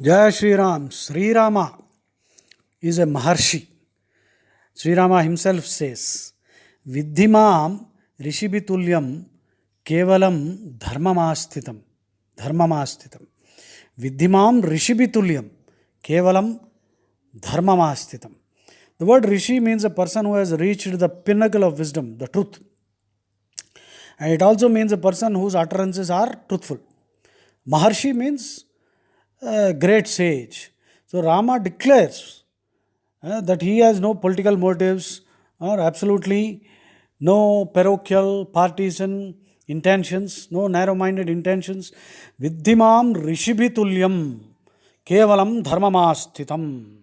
Jai Sri Ram. Sri Rama is a Maharshi. Sri Rama himself says, Viddhimam Rishibitulyam Kevalam Dharmamastitam. Dharmamastitam. Viddhimam Rishibitulyam Kevalam Dharmamastitam. The word Rishi means a person who has reached the pinnacle of wisdom, the truth. And it also means a person whose utterances are truthful. Maharshi means a great sage. So Rama declares that he has no political motives or absolutely no parochial partisan intentions, no narrow-minded intentions. Viddhimam rishibhitulyam kevalam dharmamastitam.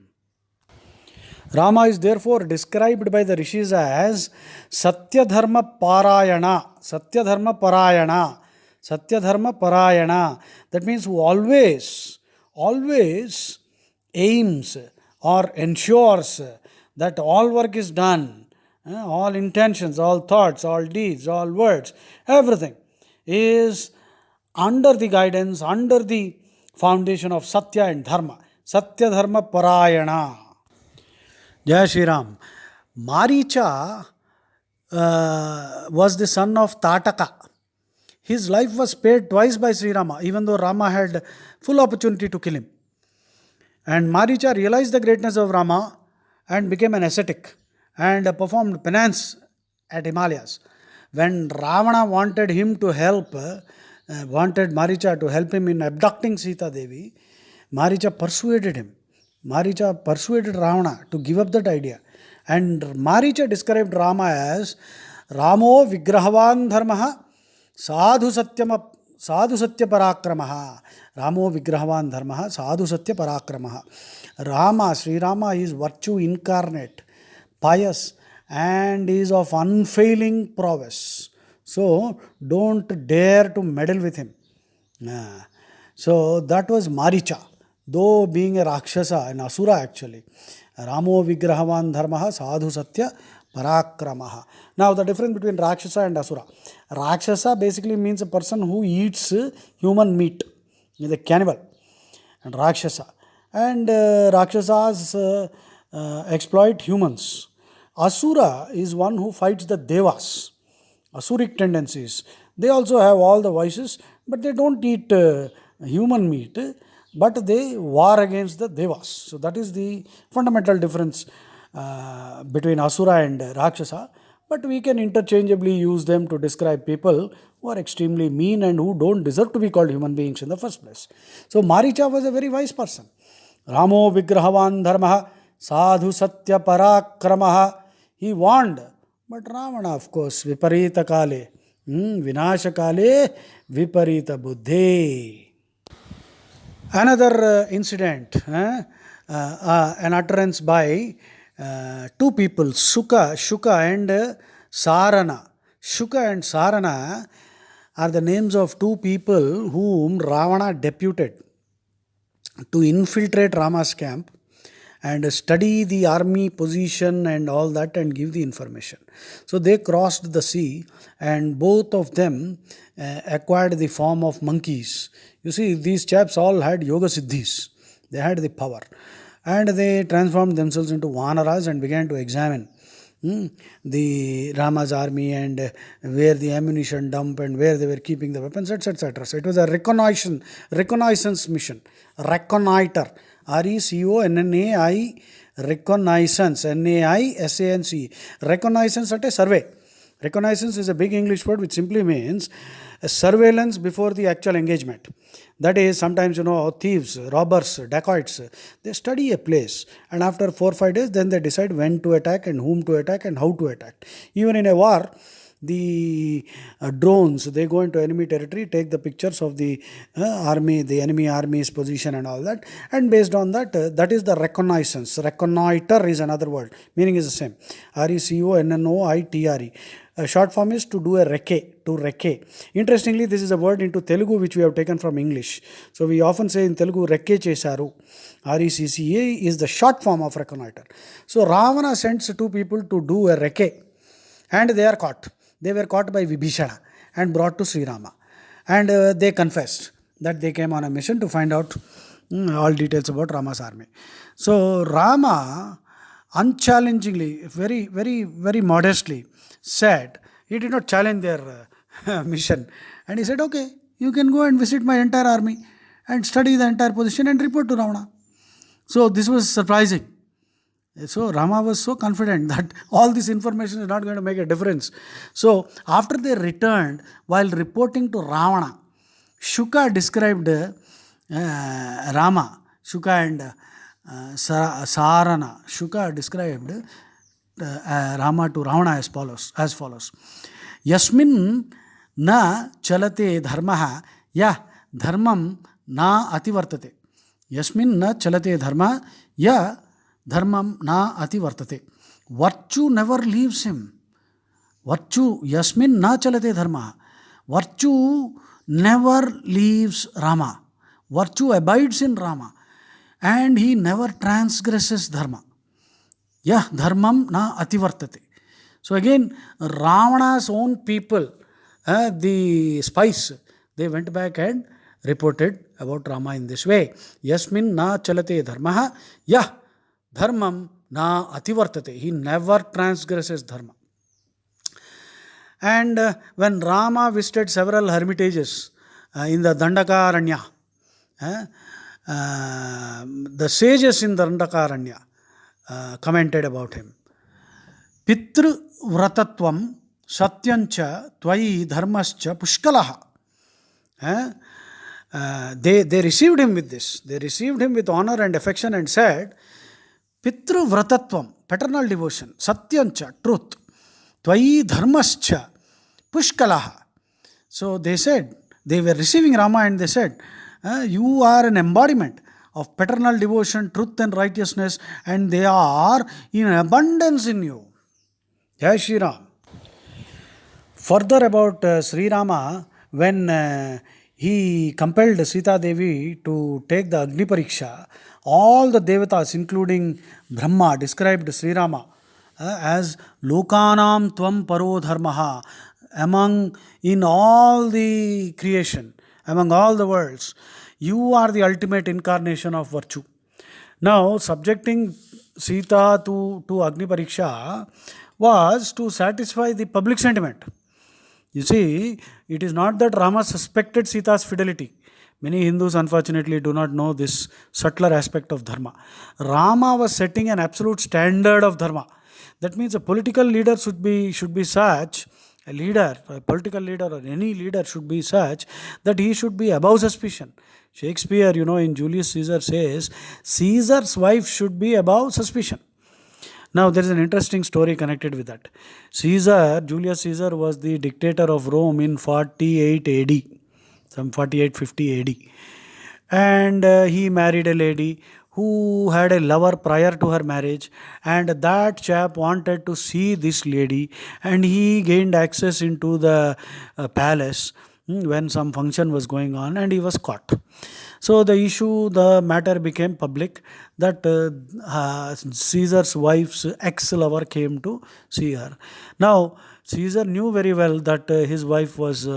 Rama is therefore described by the rishis as Satyadharma Parayana. Satyadharma Parayana. Satyadharma Parayana. That means who always aims or ensures that all work is done, all intentions, all thoughts, all deeds, all words, everything is under the guidance, under the foundation of Satya and Dharma. Satyadharma Parayana. Jai Sri Ram. Maricha was the son of Tataka. His life was spared twice by Sri Rama, even though Rama had full opportunity to kill him. And Maricha realized the greatness of Rama and became an ascetic and performed penance at Himalayas. When Ravana wanted him to help, wanted Maricha to help him in abducting Sita Devi, Maricha persuaded him. Maricha persuaded Ravana to give up that idea. And Maricha described Rama as Ramo Vigrahavan Dharmaha Sadhu Satya Parakramaha. Ramo Vigrahavan Dharmaha Sadhu Satya Parakramaha. Rama, Sri Rama is virtue incarnate, pious, and is of unfailing prowess. So don't dare to meddle with him. So that was Maricha. Though being a Rakshasa, an Asura actually. Ramo Vigrahavan Dharmaha Sadhu Satya Parakramaha. Now the difference between Rakshasa and Asura. Rakshasa basically means a person who eats human meat. Is a cannibal. And Rakshasa. And Rakshasas exploit humans. Asura is one who fights the Devas. Asuric tendencies. They also have all the vices, but they don't eat human meat. But they war against the Devas. So that is the fundamental difference between Asura and Rakshasa. But we can interchangeably use them to describe people who are extremely mean and who don't deserve to be called human beings in the first place. So Maricha was a very wise person. Ramo Vigrahavan Dharmaha Sadhu Satya Parakramaha. He warned. But Ravana, of course, Viparita Kale. Vinasha Kale Viparita Buddhe. Another incident, an utterance by two people, Shuka and Sarana. Shuka and Sarana are the names of two people whom Ravana deputed to infiltrate Rama's camp and study the army position and all that and give the information. So they crossed the sea and both of them acquired the form of monkeys. You see, these chaps all had yoga siddhis. They had the power. And they transformed themselves into Vanaras and began to examine the Rama's army and where the ammunition dump and where they were keeping the weapons, etc. So it was a reconnaissance mission. Reconnoiter. R-E-C-O-N-N-A-I, reconnaissance, N-A-I-S-A-N-C. Reconnaissance at a survey. Reconnaissance is a big English word which simply means a surveillance before the actual engagement. That is, sometimes, thieves, robbers, dacoits, they study a place and after 4 or 5 days, then they decide when to attack and whom to attack and how to attack. Even in a war, the drones, they go into enemy territory, take the pictures of the army, the enemy army's position and all that, and based on that, that is the reconnaissance. Reconnoiter is another word, meaning is the same. R-E-C-O-N-N-O-I-T-R-E. Short form is to do a recce, to recce. Interestingly, this is a word into Telugu which we have taken from English. So we often say in Telugu, recce chesaru. R-E-C-C-A is the short form of reconnoiter. So Ravana sends two people to do a recce and they are caught. They were caught by Vibhishana and brought to Sri Rama. And they confessed that they came on a mission to find out all details about Rama's army. So Rama unchallengingly, very, very, very modestly said, he did not challenge their mission. And he said, okay, you can go and visit my entire army and study the entire position and report to Ravana. So this was surprising. So Rama was so confident that all this information is not going to make a difference. So after they returned, while reporting to Ravana, Shuka described Rama, Shuka and Sarana. Shuka described Rama to Ravana as follows. Yasmin na chalate dharmaha yah dharmam na ativartate. Yasmin na chalate dharma yah dharmam na ativartate. Virtue never leaves him. Virtue, yasmin na chalate dharma. Virtue never leaves Rama. Virtue abides in Rama. And he never transgresses dharma. Yah dharmam na ativartate. So again, Ravana's own people, the spies, they went back and reported about Rama in this way. Yasmin na chalate dharmaha yah dharmam na ativartate. He never transgresses dharma. And when Rama visited several hermitages in the Dandakaranya, the sages in the Dandakaranya commented about him. Pitru vratatvam satyancha tvayi dharmascha pushkalaha. They received him with this. They received him with honor and affection and said, Pitru vratatvam, paternal devotion, satyancha, truth, tvayi dharmascha pushkalaha. So they said, they were receiving Rama and they said, you are an embodiment of paternal devotion, truth and righteousness, and they are in abundance in you. Jai Sri Ram. Further about Sri Rama, when he compelled Sita Devi to take the Agni Pariksha, all the Devatas, including Brahma, described Sri Rama as Lokanam Tvam Paro Dharmaha, in all the creation, among all the worlds, you are the ultimate incarnation of virtue. Now, subjecting Sita to Agni Pariksha was to satisfy the public sentiment. You see, it is not that Rama suspected Sita's fidelity. Many Hindus unfortunately do not know this subtler aspect of dharma. Rama was setting an absolute standard of dharma. That means a political leader should be such, a political leader or any leader should be such that he should be above suspicion. Shakespeare, in Julius Caesar says, Caesar's wife should be above suspicion. Now, there is an interesting story connected with that. Julius Caesar was the dictator of Rome in 48 AD, some 4850 AD. And he married a lady who had a lover prior to her marriage, and that chap wanted to see this lady, and he gained access into the palace when some function was going on, and he was caught. So the matter became public that Caesar's wife's ex-lover came to see her. Now, Caesar knew very well that his wife was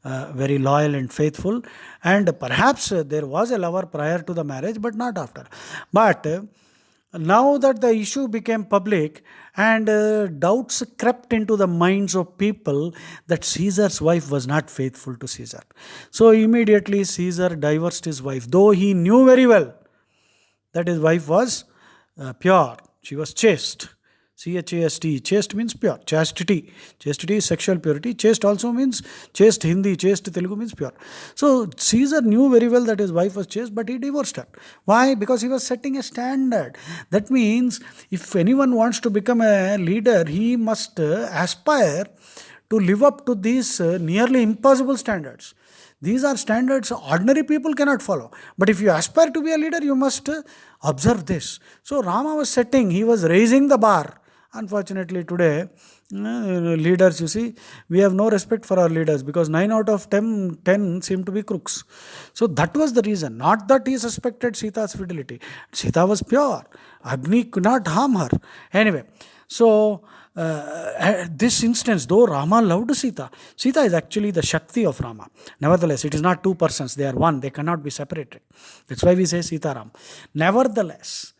very loyal and faithful, and perhaps there was a lover prior to the marriage, but not after. But now that the issue became public and doubts crept into the minds of people that Caesar's wife was not faithful to Caesar. So immediately Caesar divorced his wife, though he knew very well that his wife was pure. She was chaste. C-H-A-S-T. Chaste means pure. Chastity. Chastity is sexual purity. Chaste also means chaste Hindi. Chaste Telugu means pure. So Caesar knew very well that his wife was chaste, but he divorced her. Why? Because he was setting a standard. That means if anyone wants to become a leader, he must aspire to live up to these nearly impossible standards. These are standards ordinary people cannot follow. But if you aspire to be a leader, you must observe this. So Rama was he was raising the bar. Unfortunately, today, leaders, you see, we have no respect for our leaders because 9 out of 10 seem to be crooks. So that was the reason. Not that he suspected Sita's fidelity. Sita was pure. Agni could not harm her. Anyway, So, this instance, though Rama loved Sita, Sita is actually the Shakti of Rama. Nevertheless, it is not two persons, they are one, they cannot be separated. That's why we say Sita Ram. Nevertheless,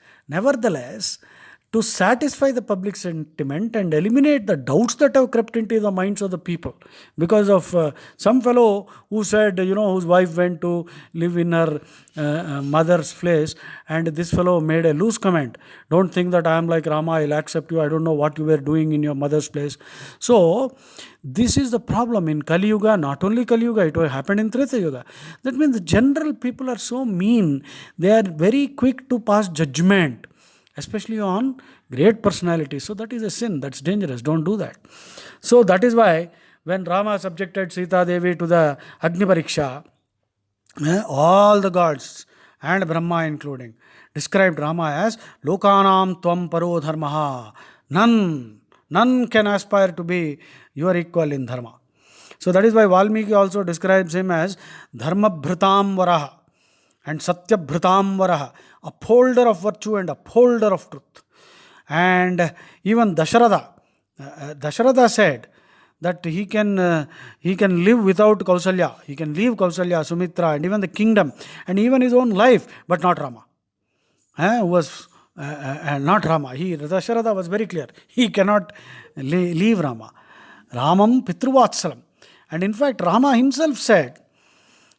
to satisfy the public sentiment and eliminate the doubts that have crept into the minds of the people because of some fellow who said, whose wife went to live in her mother's place, and this fellow made a loose comment, don't think that I am like Rama, I'll accept you, I don't know what you were doing in your mother's place. So this is the problem in Kali Yuga. Not only Kali Yuga, it happened in Treta Yuga. That means the general people are so mean, they are very quick to pass judgment, especially on great personalities. So that is a sin, that's dangerous, don't do that. So that is why when Rama subjected Sita Devi to the Agni Pariksha, all the gods and Brahma including described Rama as Lokanam Tvam Paro Dharmaha. None can aspire to be your equal in dharma. So that is why Valmiki also describes him as Dharma Bhritam Varaha and Satya Bhritam Varaha, upholder of virtue and upholder of truth. And even Dasharatha said that he can live without Kausalya, he can leave Kausalya, Sumitra, and even the kingdom, and even his own life, but not Rama. Who was not Rama. Dasharatha was very clear. He cannot leave Rama. Ramam Pitruvatsalam. And in fact, Rama himself said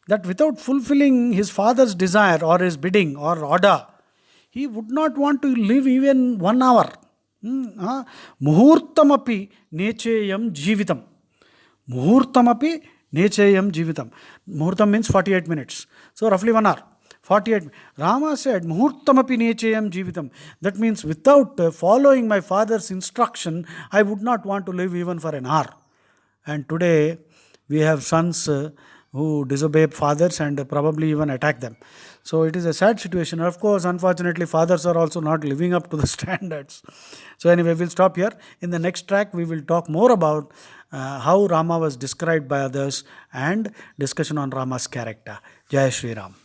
that without fulfilling his father's desire or his bidding or order, he would not want to live even 1 hour. Muhurtamapi necheyam jivitam. Muhurtamapi necheyam jivitam. Muhurtam means 48 minutes. So roughly 1 hour. 48. Rama said, Muhurtamapi necheyam jivitam. That means without following my father's instruction, I would not want to live even for an hour. And today, we have sons who disobey fathers and probably even attack them. So it is a sad situation. Of course, unfortunately, fathers are also not living up to the standards. So anyway, we'll stop here. In the next track, we will talk more about how Rama was described by others and discussion on Rama's character. Jai Sri Ram.